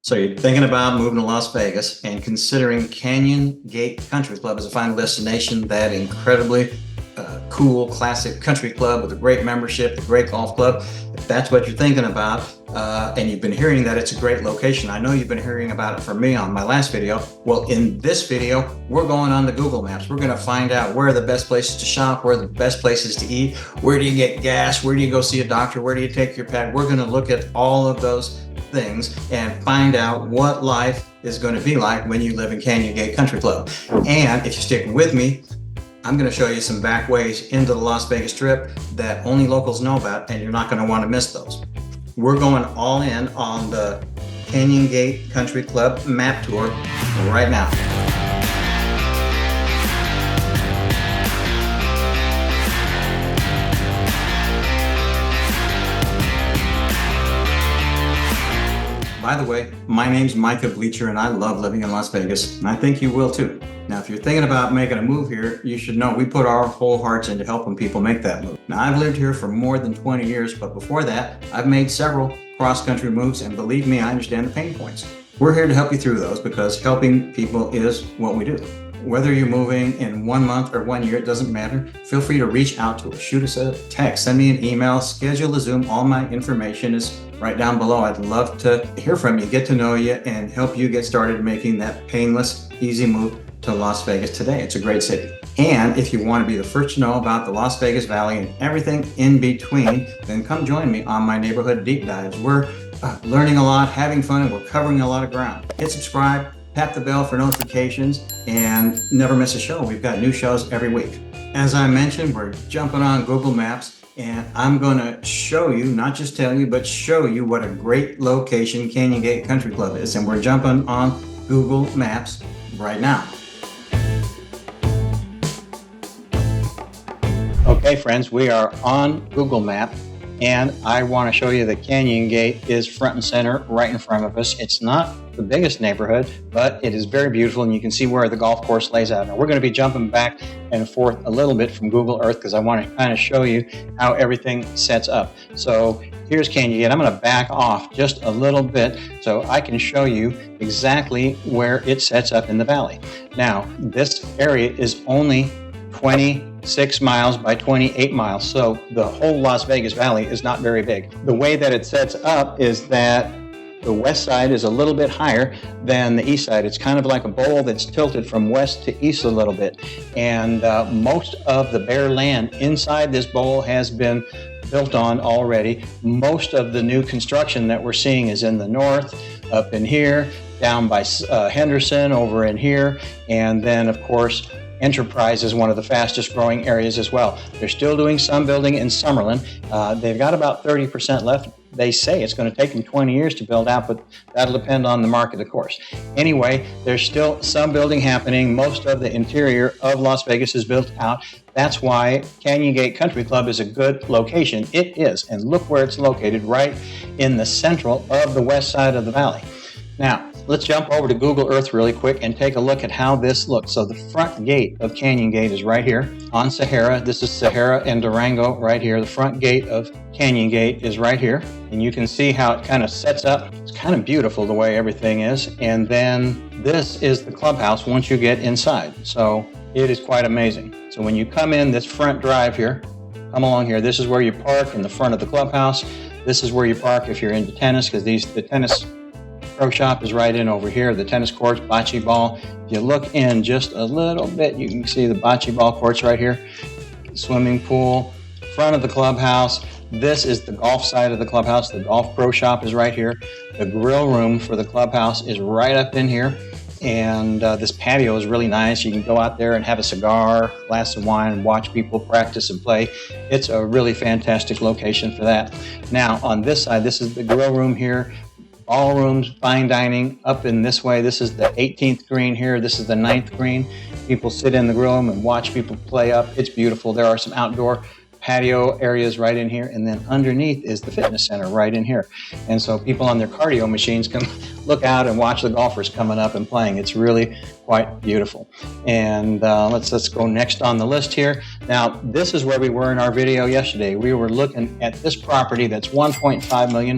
So you're thinking about moving to Las Vegas and considering Canyon Gate Country Club as a final destination, that incredibly cool, classic country club with a great membership, a great golf club. If that's what you're thinking about, and you've been hearing that it's a great location, I know you've been hearing about it from me on my last video. Well, in this video, we're going on the Google Maps. We're going to find out where are the best places to shop, where are the best places to eat, where do you get gas, where do you go see a doctor, where do you take your pet. We're going to look at all of those things and find out what life is going to be like when you live in Canyon Gate Country Club. And if you stick with me, I'm going to show you some back ways into the Las Vegas Strip that only locals know about, and you're not going to want to miss those. We're going all in on the Canyon Gate Country Club map tour right now. By the way, my name's Micah Bleecher, and I love living in Las Vegas, and I think you will too. Now, if you're thinking about making a move here, you should know we put our whole hearts into helping people make that move. Now, I've lived here for more than 20 years, but before that, I've made several cross-country moves, and believe me, I understand the pain points. We're here to help you through those because helping people is what we do. Whether you're moving in 1 month or 1 year, it doesn't matter. Feel free to reach out to us, shoot us a text, send me an email, schedule a Zoom. All my information is right down below. I'd love to hear from you, get to know you, and help you get started making that painless, easy move to Las Vegas today. It's a great city. And if you want to be the first to know about the Las Vegas Valley and everything in between, then come join me on my neighborhood deep dives. We're learning a lot, having fun, and we're covering a lot of ground. Hit subscribe, tap the bell for notifications, and never miss a show. We've got new shows every week. As I mentioned, we're jumping on Google Maps, and I'm going to show you, not just tell you, but show you what a great location Canyon Gate Country Club is. And we're jumping on Google Maps right now. Okay, friends, we are on Google Map, and I want to show you that Canyon Gate is front and center right in front of us. It's not the biggest neighborhood, but it is very beautiful, and you can see where the golf course lays out. Now, we're going to be jumping back and forth a little bit from Google Earth because I want to kind of show you how everything sets up. So here's Canyon Gate. I'm going to back off just a little bit so I can show you exactly where it sets up in the valley. Now, this area is only 26 miles by 28 miles, so the whole Las Vegas Valley is not very big. The way that it sets up is that the west side is a little bit higher than the east side. It's kind of like a bowl that's tilted from west to east a little bit, and most of the bare land inside this bowl has been built on already. Most of the new construction that we're seeing is in the north, up in here, down by Henderson, over in here, and then of course Enterprise is one of the fastest growing areas as well. They're still doing some building in Summerlin. They've got about 30% left. They say it's going to take them 20 years to build out, but that'll depend on the market, of course. Anyway, there's still some building happening. Most of the interior of Las Vegas is built out. That's why Canyon Gate Country Club is a good location. It is, and look where it's located, right in the central of the west side of the valley. Now, let's jump over to Google Earth really quick and take a look at how this looks. So the front gate of Canyon Gate is right here on Sahara. This is Sahara and Durango right here. The front gate of Canyon Gate is right here. And you can see how it kind of sets up. It's kind of beautiful the way everything is. And then this is the clubhouse once you get inside. So it is quite amazing. So when you come in this front drive here, come along here. This is where you park in the front of the clubhouse. This is where you park if you're into tennis, because the tennis pro shop is right in over here. The tennis courts, bocce ball. If you look in just a little bit, you can see the bocce ball courts right here. Swimming pool, front of the clubhouse. This is the golf side of the clubhouse. The golf pro shop is right here. The grill room for the clubhouse is right up in here. And this patio is really nice. You can go out there and have a cigar, glass of wine, and watch people practice and play. It's a really fantastic location for that. Now, on this side, this is the grill room here. Ballrooms, fine dining up in this way. This is the 18th green here. This is the 9th green. People sit in the grill room and watch people play up. It's beautiful. There are some outdoor patio areas right in here, and then underneath is the fitness center right in here. And so people on their cardio machines can look out and watch the golfers coming up and playing. It's really quite beautiful. And let's go next on the list here. Now, this is where we were in our video yesterday. We were looking at this property that's $1.5 million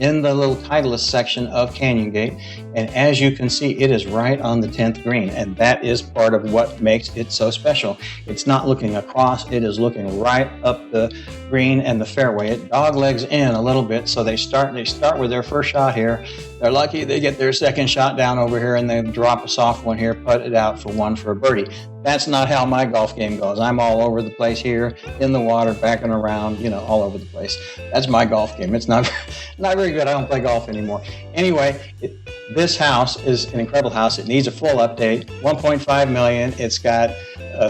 in the little Titleist section of Canyon Gate. And as you can see, it is right on the 10th green. And that is part of what makes it so special. It's not looking across, it is looking right up the green and the fairway. It doglegs in a little bit, so they start with their first shot here. They're lucky they get their second shot down over here, and they drop a soft one here, put it out for one for a birdie. That's not how my golf game goes. I'm all over the place here, in the water, backing around, all over the place. That's my golf game. It's not very good. I don't play golf anymore. Anyway, this house is an incredible house. It needs a full update. $1.5 million. It's got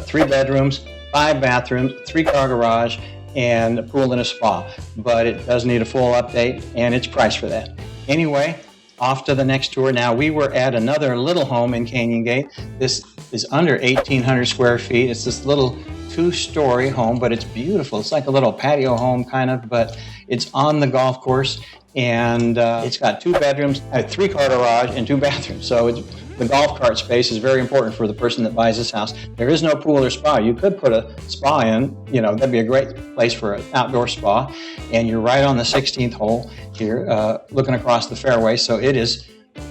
3 bedrooms, 5 bathrooms, 3-car garage, and a pool and a spa. But it does need a full update, and it's priced for that. Anyway, off to the next tour. Now, we were at another little home in Canyon Gate. This is under 1,800 square feet. It's this little 2-story home, but it's beautiful. It's like a little patio home kind of, but it's on the golf course, and it's got 2 bedrooms, a 3-car garage, and 2 bathrooms. So the golf cart space is very important for the person that buys this house. There is no pool or spa. You could put a spa in, that'd be a great place for an outdoor spa. And you're right on the 16th hole here, looking across the fairway. So it is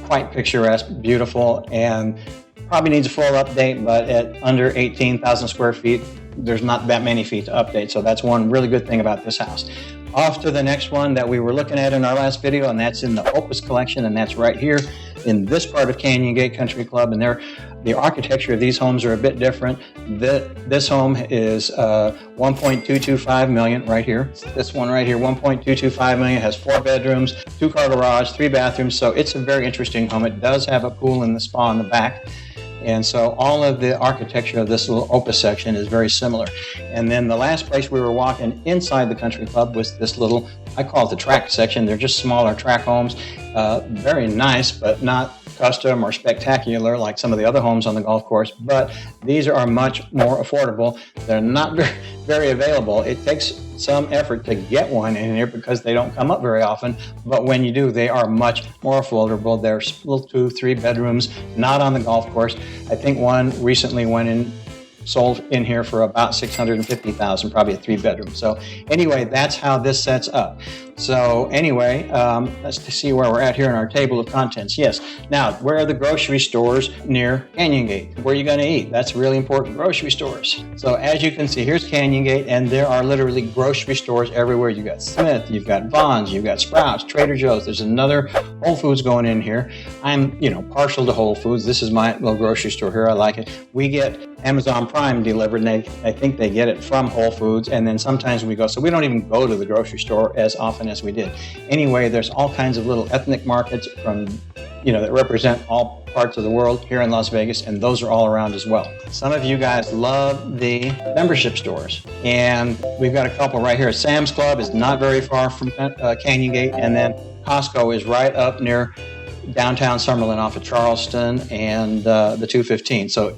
quite picturesque, beautiful, and probably needs a full update, but at under 18,000 square feet, there's not that many feet to update. So that's one really good thing about this house. Off to the next one that we were looking at in our last video, and that's in the Opus collection, and that's right here in this part of Canyon Gate Country Club. And the architecture of these homes are a bit different. This home is $1.225 million right here. This one right here, $1.225 million, has 4 bedrooms, 2-car garage, 3 bathrooms. So it's a very interesting home. It does have a pool and the spa in the back. And so all of the architecture of this little Opus section is very similar. And then the last place we were walking inside the country club was this little, I call it the track section. They're just smaller track homes. Very nice, but not custom or spectacular like some of the other homes on the golf course. But these are much more affordable. They're not very available. It takes some effort to get one in here because they don't come up very often. But when you do, they are much more affordable. They're little 2-3 bedrooms, not on the golf course. I think one recently sold in here for about $650,000, probably a 3-bedroom. So anyway, that's how this sets up. So anyway, let's see where we're at here in our table of contents. Yes. Now, where are the grocery stores near Canyon Gate? Where are you going to eat? That's really important. Grocery stores. So as you can see, here's Canyon Gate, and there are literally grocery stores everywhere. You've got Smith, you've got Vons, you've got Sprouts, Trader Joe's. There's another Whole Foods going in here. I'm, partial to Whole Foods. This is my little grocery store here. I like it. We get Amazon Prime delivered, and I think they get it from Whole Foods, and then sometimes we go. So we don't even go to the grocery store as often as we did. Anyway, there's all kinds of little ethnic markets from, that represent all parts of the world here in Las Vegas, and those are all around as well. Some of you guys love the membership stores, and we've got a couple right here. Sam's Club is not very far from Canyon Gate, and then Costco is right up near downtown Summerlin off of Charleston and the 215. So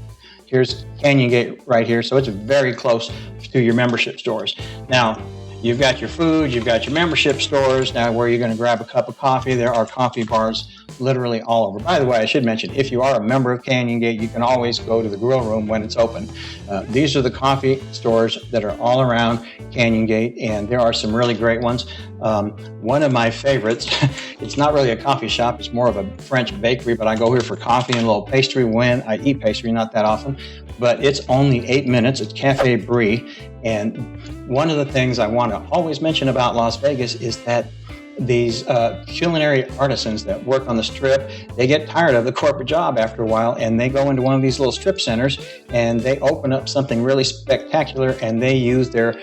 here's Canyon Gate right here. So it's very close to your membership stores. Now, you've got your food, you've got your membership stores. Now, where you're going to grab a cup of coffee, there are coffee bars literally all over. By the way, I should mention, if you are a member of Canyon Gate, you can always go to the grill room when it's open. These are the coffee stores that are all around Canyon Gate, and there are some really great ones. One of my favorites, it's not really a coffee shop, it's more of a French bakery, but I go here for coffee and a little pastry when I eat pastry, not that often. But it's only 8 minutes. It's Cafe Brie. And one of the things I want to always mention about Las Vegas is that these culinary artisans that work on the strip, they get tired of the corporate job after a while, and they go into one of these little strip centers and they open up something really spectacular, and they use their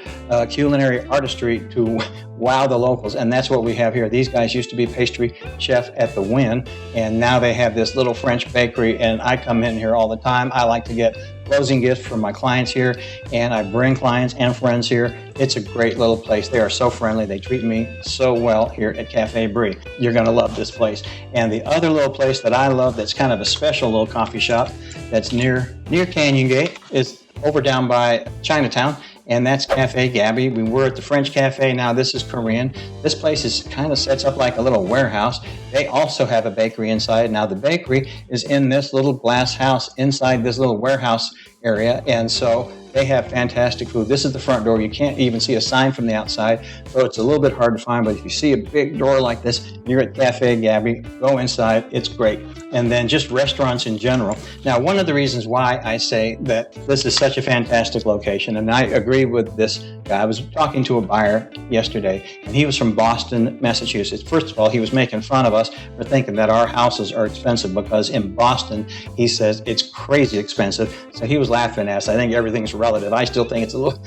culinary artistry to wow the locals. And that's what we have here. These guys used to be pastry chef at the Wynn, and now they have this little French bakery, and I come in here all the time. I like to get closing gifts from my clients here, and I bring clients and friends here. It's a great little place. They are so friendly. They treat me so well here at Cafe Brie. You're going to love this place. And the other little place that I love that's kind of a special little coffee shop that's near Canyon Gate is over down by Chinatown, and that's Cafe Gabby. We were at the French Cafe. Now this is Korean. This place is kind of sets up like a little warehouse. They also have a bakery inside. Now the bakery is in this little glass house inside this little warehouse area, and so they have fantastic food. This is the front door. You can't even see a sign from the outside, so it's a little bit hard to find, but if you see a big door like this, you're at Cafe Gabby. Go inside. It's great. And then just restaurants in general. Now, one of the reasons why I say that this is such a fantastic location, and I agree with this guy. I was talking to a buyer yesterday, and he was from Boston, Massachusetts. First of all, he was making fun of us for thinking that our houses are expensive, because in Boston, he says it's crazy expensive. So he was laughing at us. I think everything's relative. I still think it's a little,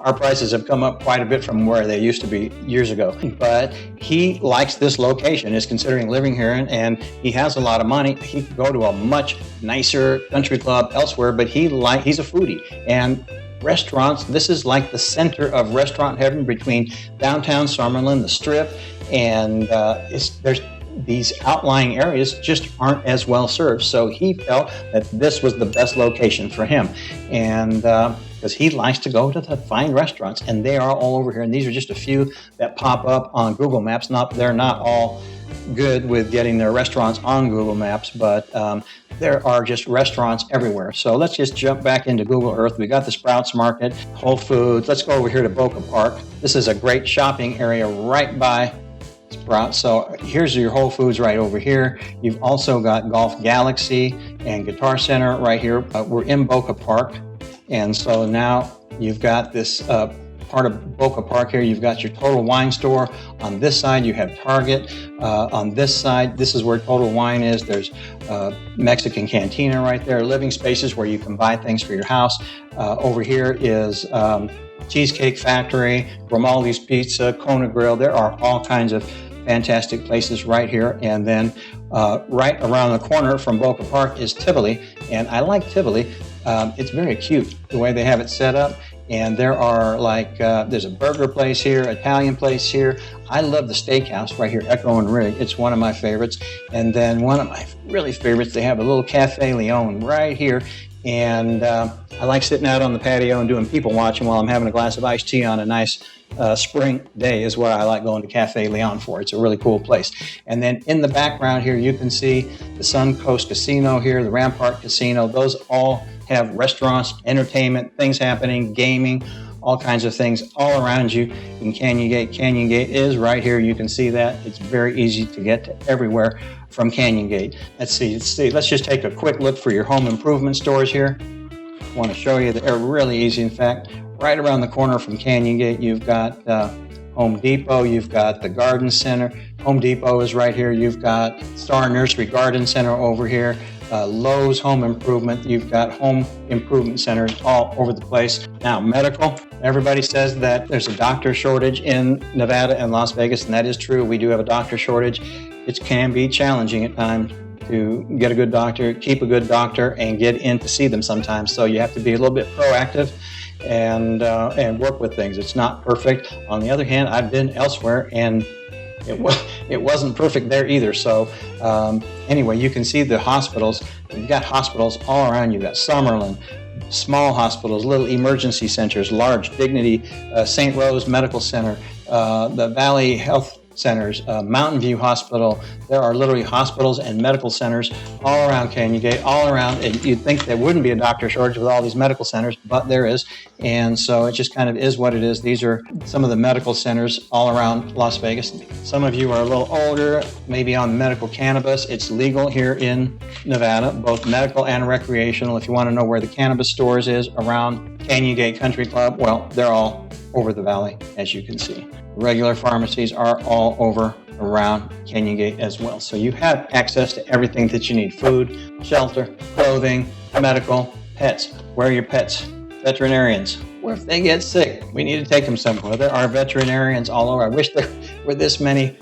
our prices have come up quite a bit from where they used to be years ago. But he likes this location, is considering living here, and he has a lot of money. He could go to a much nicer country club elsewhere, but he's a foodie. And restaurants, this is like the center of restaurant heaven between downtown Summerlin, the Strip, and there's these outlying areas just aren't as well served. So he felt that this was the best location for him. And because he likes to go to the fine restaurants, and they are all over here. And these are just a few that pop up on Google Maps. They're not all good with getting their restaurants on Google Maps, but there are just restaurants everywhere. So let's just jump back into Google Earth. We got the Sprouts Market, Whole Foods. Let's go over here to Boca Park. This is a great shopping area right by Sprouts. So here's your Whole Foods right over here. You've also got Golf Galaxy and Guitar Center right here. We're in Boca Park, and so now you've got this part of Boca Park here. You've got your Total Wine store. On this side, you have Target. On this side, this is where Total Wine is. There's Mexican Cantina right there. Living spaces where you can buy things for your house. Over here is Cheesecake Factory, Grimaldi's Pizza, Kona Grill. There are all kinds of fantastic places right here. And then right around the corner from Boca Park is Tivoli. And I like Tivoli. It's very cute the way they have it set up. And there are there's a burger place here, Italian place here. I love the steakhouse right here, Echo and Rig. It's one of my favorites. And then one of my really favorites, they have a little Cafe Leon right here. And I like sitting out on the patio and doing people watching while I'm having a glass of iced tea on a nice spring day is what I like going to Cafe Leon for. It's a really cool place. And then in the background here, you can see the Suncoast Casino here, the Rampart Casino. Those all have restaurants, entertainment, things happening, gaming, all kinds of things all around you in Canyon Gate. Canyon Gate is right here. You can see that. It's very easy to get to everywhere from Canyon Gate. Let's see. Let's just take a quick look for your home improvement stores here. I want to show you that they're really easy. In fact, right around the corner from Canyon Gate, you've got Home Depot. You've got the Garden Center. Home Depot is right here. You've got Star Nursery Garden Center over here. Lowe's Home Improvement. You've got home improvement centers all over the place. Now, medical. Everybody says that there's a doctor shortage in Nevada and Las Vegas, and that is true. We do have a doctor shortage. It can be challenging at times to get a good doctor, keep a good doctor, and get in to see them sometimes. So you have to be a little bit proactive and work with things. It's not perfect. On the other hand, I've been elsewhere, and it wasn't perfect there either. So anyway, you can see the hospitals. You've got hospitals all around. You've got Summerlin, small hospitals, little emergency centers, large Dignity, St. Rose Medical Center, the Valley Health Centers, Mountain View Hospital. There are literally hospitals and medical centers all around Canyon Gate, all around. And you'd think there wouldn't be a doctor shortage with all these medical centers, but there is. And so it just kind of is what it is. These are some of the medical centers all around Las Vegas. Some of you are a little older, maybe on medical cannabis. It's legal here in Nevada, both medical and recreational. If you want to know where the cannabis stores is around Canyon Gate Country Club, well, they're all over the valley, as you can see. Regular pharmacies are all over around Canyon Gate as well. So you have access to everything that you need: food, shelter, clothing, medical, pets. Where are your pets? Veterinarians. What if they get sick? We need to take them somewhere. There are veterinarians all over. I wish there were this many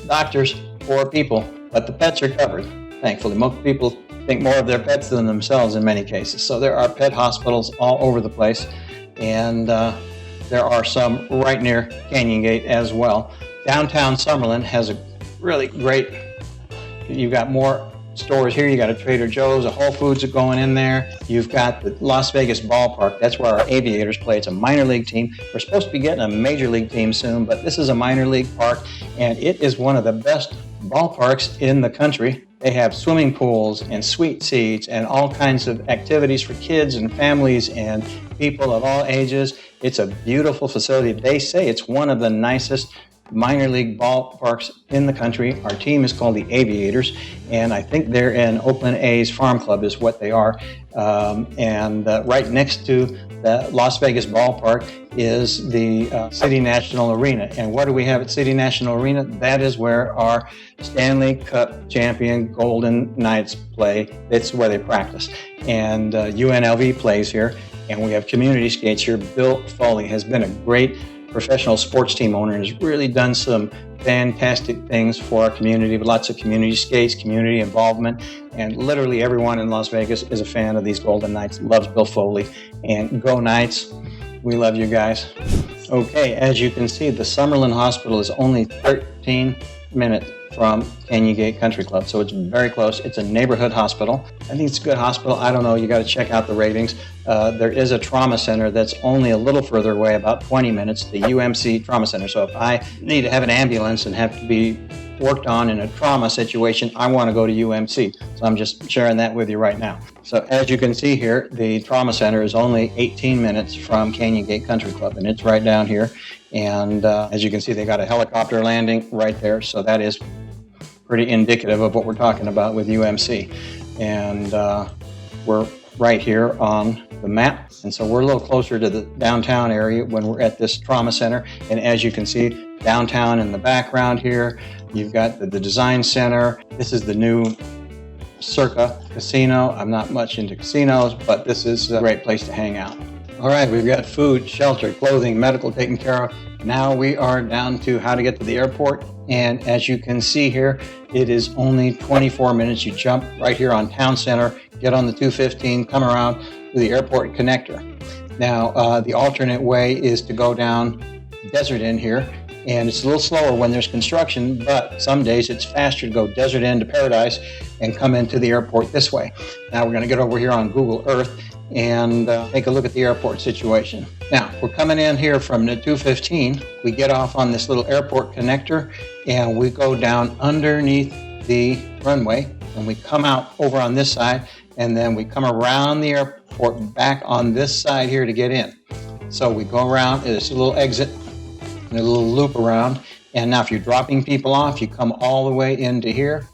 doctors for people, but the pets are covered, thankfully. Most people think more of their pets than themselves in many cases. So there are pet hospitals all over the place, and there are some right near Canyon Gate as well. Downtown Summerlin has a really great, you've got more stores here. You got a Trader Joe's, a Whole Foods are going in there. You've got the Las Vegas ballpark. That's where our Aviators play. It's a minor league team. We're supposed to be getting a major league team soon, but this is a minor league park, and it is one of the best ballparks in the country. They have swimming pools and sweet seats and all kinds of activities for kids and families and people of all ages. It's a beautiful facility. They say it's one of the nicest minor league ballparks in the country. Our team is called the Aviators, and I think they're in Oakland A's Farm Club is what they are. Right next to the Las Vegas ballpark is the City National Arena. And what do we have at City National Arena? That is where our Stanley Cup champion Golden Knights play. It's where they practice. And UNLV plays here, and we have community skates here. Bill Foley has been a great professional sports team owner and has really done some fantastic things for our community, with lots of community skates, community involvement, and literally everyone in Las Vegas is a fan of these Golden Knights, loves Bill Foley, and go Knights. We love you guys. Okay, as you can see, the Summerlin Hospital is only 13 minutes from Canyon Gate Country Club, so it's very close. It's a neighborhood hospital. I think it's a good hospital. I don't know, you got to check out the ratings. There is a trauma center that's only a little further away, about 20 minutes, the UMC Trauma Center. So if I need to have an ambulance and have to be worked on in a trauma situation, I want to go to UMC. So I'm just sharing that with you right now. So as you can see here, the trauma center is only 18 minutes from Canyon Gate Country Club, and it's right down here. And as you can see, they got a helicopter landing right there. So that is pretty indicative of what we're talking about with UMC. And we're right here on the map. And so we're a little closer to the downtown area when we're at this trauma center. And as you can see, downtown in the background here, you've got the design center. This is the new Circa Casino. I'm not much into casinos, but this is a great place to hang out. All right, we've got food, shelter, clothing, medical taken care of. Now we are down to how to get to the airport. And as you can see here, it is only 24 minutes. You jump right here on Town Center, get on the 215, come around to the airport connector. Now, the alternate way is to go down Desert Inn here. And it's a little slower when there's construction, but some days it's faster to go Desert Inn to Paradise and come into the airport this way. Now we're going to get over here on Google Earth and take a look at the airport situation. Now, we're coming in here from the 215. We get off on this little airport connector, and we go down underneath the runway, and we come out over on this side, and then we come around the airport back on this side here to get in. So we go around, there's a little exit, and a little loop around. And now if you're dropping people off, you come all the way into here,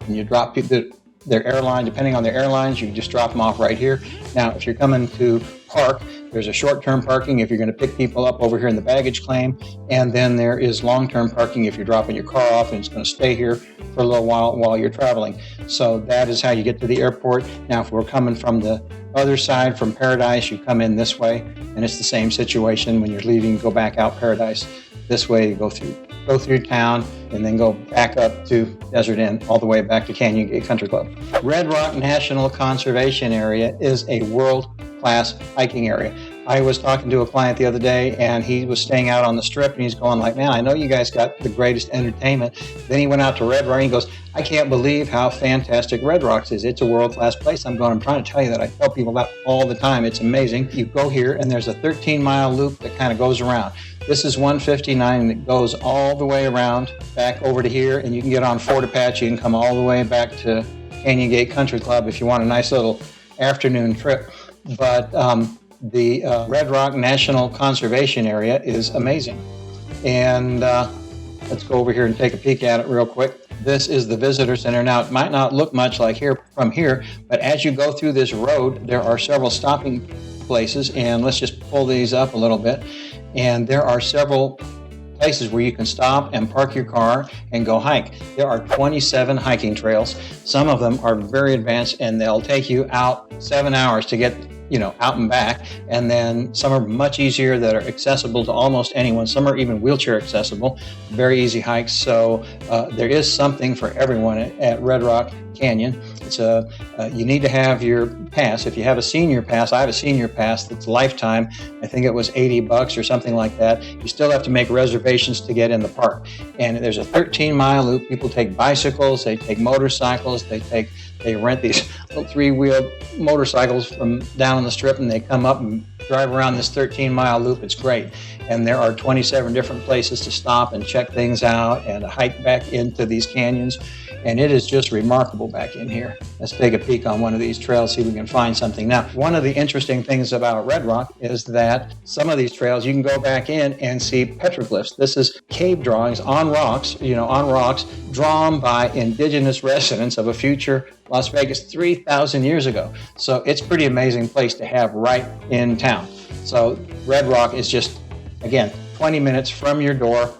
and you drop people, their airline, depending on their airlines, you just drop them off right here. Now, if you're coming to park, there's a short-term parking if you're going to pick people up over here in the baggage claim, and then there is long-term parking if you're dropping your car off and it's going to stay here for a little while you're traveling. So that is how you get to the airport. Now, if we're coming from the other side, from Paradise, you come in this way, and it's the same situation when you're leaving, go back out Paradise. This way, you go through town, and then go back up to Desert Inn, all the way back to Canyon Gate Country Club. Red Rock National Conservation Area is a world-class hiking area. I was talking to a client the other day, and he was staying out on the Strip, and he's going like, man, I know you guys got the greatest entertainment. Then he went out to Red Rock, and he goes, I can't believe how fantastic Red Rocks is. It's a world-class place. I'm trying to tell you that. I tell people that all the time. It's amazing. You go here, and there's a 13-mile loop that kind of goes around. This is 159, and it goes all the way around back over to here, and you can get on Fort Apache and come all the way back to Canyon Gate Country Club if you want a nice little afternoon trip. But the Red Rock National Conservation Area is amazing. And let's go over here and take a peek at it real quick. This is the visitor center. Now, it might not look much like from here, but as you go through this road, there are several stopping places, and let's just pull these up a little bit. And there are several places where you can stop and park your car and go hike. There are 27 hiking trails. Some of them are very advanced, and they'll take you out 7 hours to get out and back. And then some are much easier that are accessible to almost anyone. Some are even wheelchair accessible, very easy hikes. So there is something for everyone at Red Rock Canyon. It's you need to have your pass. If you have a senior pass, I have a senior pass that's lifetime. I think it was $80 or something like that. You still have to make reservations to get in the park. And there's a 13-mile loop. People take bicycles, they take motorcycles, they rent these little 3-wheeled motorcycles from down on the strip, and they come up and drive around this 13-mile loop. It's great. And there are 27 different places to stop and check things out and hike back into these canyons. And it is just remarkable back in here. Let's take a peek on one of these trails, see if we can find something. Now, one of the interesting things about Red Rock is that some of these trails, you can go back in and see petroglyphs. This is cave drawings on rocks, drawn by indigenous residents of a future Las Vegas 3,000 years ago. So it's a pretty amazing place to have right in town. So Red Rock is just, again, 20 minutes from your door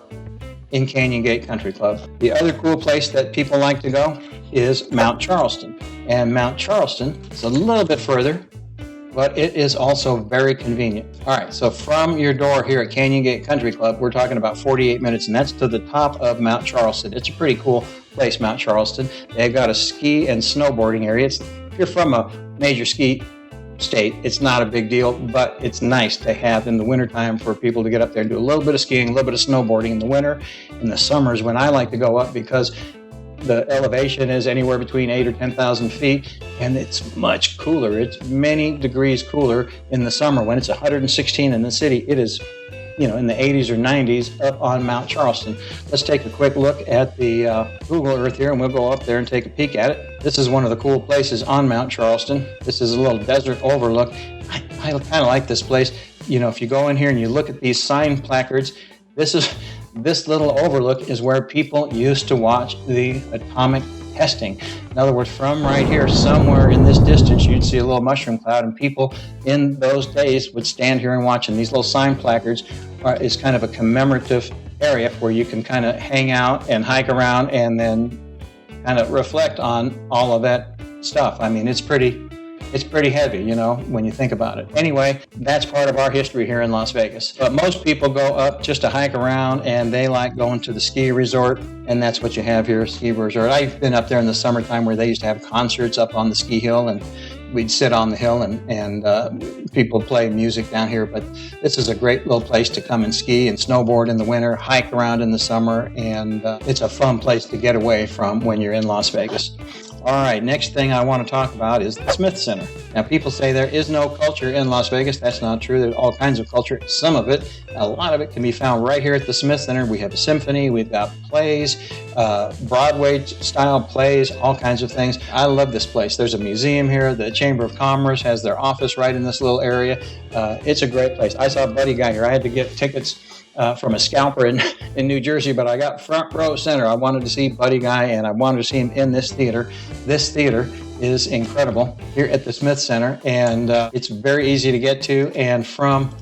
in Canyon Gate Country Club. The other cool place that people like to go is Mount Charleston. And Mount Charleston is a little bit further, but it is also very convenient. All right, so from your door here at Canyon Gate Country Club, we're talking about 48 minutes, and that's to the top of Mount Charleston. It's a pretty cool place, Mount Charleston. They've got a ski and snowboarding area. If you're from a major ski state, it's not a big deal, but it's nice to have in the wintertime for people to get up there and do a little bit of skiing, a little bit of snowboarding in the winter. In the summers, when I like to go up, because the elevation is anywhere between 8,000 or 10,000 feet, and it's much cooler. It's many degrees cooler in the summer. When it's 116 in the city, it is in the 80s or 90s up on Mount Charleston. Let's take a quick look at the Google Earth here, and we'll go up there and take a peek at it. This is one of the cool places on Mount Charleston. This is a little desert overlook. I kind of like this place. If you go in here and you look at these sign placards, this little overlook is where people used to watch the atomic testing. In other words, from right here, somewhere in this distance, you'd see a little mushroom cloud, and people in those days would stand here and watch. And these little sign placards is kind of a commemorative area where you can kind of hang out and hike around and then kind of reflect on all of that stuff. I mean, it's pretty heavy, when you think about it. Anyway, that's part of our history here in Las Vegas. But most people go up just to hike around, and they like going to the ski resort, and that's what you have here, ski resort. I've been up there in the summertime where they used to have concerts up on the ski hill, and we'd sit on the hill and people play music down here. But this is a great little place to come and ski and snowboard in the winter, hike around in the summer, and it's a fun place to get away from when you're in Las Vegas. All right, next thing I want to talk about is the Smith Center. Now, people say there is no culture in Las Vegas. That's not true. There's all kinds of culture. Some of it, a lot of it can be found right here at the Smith Center. We have a symphony, we've got plays, Broadway-style plays, all kinds of things. I love this place. There's a museum here. The Chamber of Commerce has their office right in this little area. It's a great place. I saw Buddy Guy here. I had to get tickets from a scalper in New Jersey, but I got front row center. I wanted to see Buddy Guy, and I wanted to see him in this theater. This theater is incredible here at the Smith Center, and it's very easy to get to. And from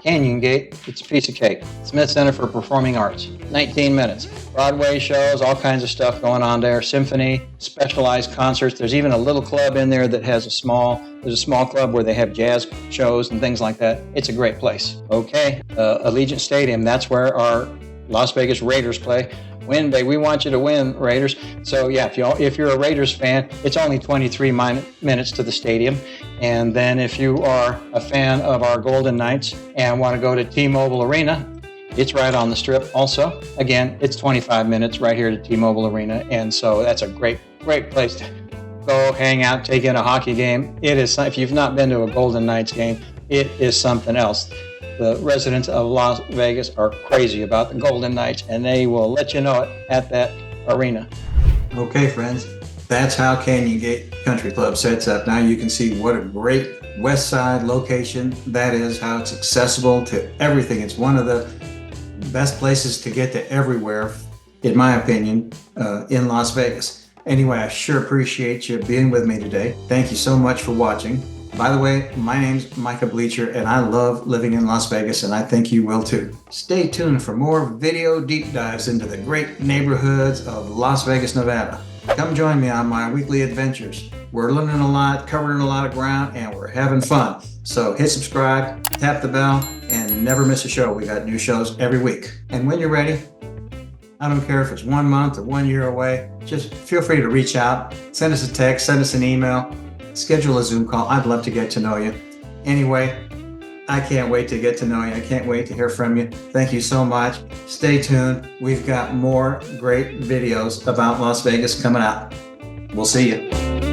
Canyon Gate, it's a piece of cake. Smith Center for Performing Arts, 19 minutes. Broadway shows, all kinds of stuff going on there. Symphony, specialized concerts. There's even a little club in there that has there's a small club where they have jazz shows and things like that. It's a great place. Okay, Allegiant Stadium, that's where our Las Vegas Raiders play. Win, baby. We want you to win, Raiders. So yeah, if you're a Raiders fan, it's only 23 minutes to the stadium. And then if you are a fan of our Golden Knights and want to go to T-Mobile Arena, it's right on the strip also. Again, it's 25 minutes right here to T-Mobile Arena. And so that's a great place to go hang out, take in a hockey game. It is, if you've not been to a Golden Knights game, it is something else. The residents of Las Vegas are crazy about the Golden Knights, and they will let you know it at that arena. Okay, friends, that's how Canyon Gate Country Club sets up. Now you can see what a great west side location that is, how it's accessible to everything. It's one of the best places to get to everywhere, in my opinion, in Las Vegas. Anyway, I sure appreciate you being with me today. Thank you so much for watching. By the way, my name's Micah Bleecher, and I love living in Las Vegas, and I think you will too. Stay tuned for more video deep dives into the great neighborhoods of Las Vegas, Nevada. Come join me on my weekly adventures. We're learning a lot, covering a lot of ground, and we're having fun. So hit subscribe, tap the bell, and never miss a show. We got new shows every week. And when you're ready, I don't care if it's 1 month or 1 year away, just feel free to reach out, send us a text, send us an email, schedule a Zoom call. I'd love to get to know you. Anyway, I can't wait to get to know you. I can't wait to hear from you. Thank you so much. Stay tuned. We've got more great videos about Las Vegas coming out. We'll see you.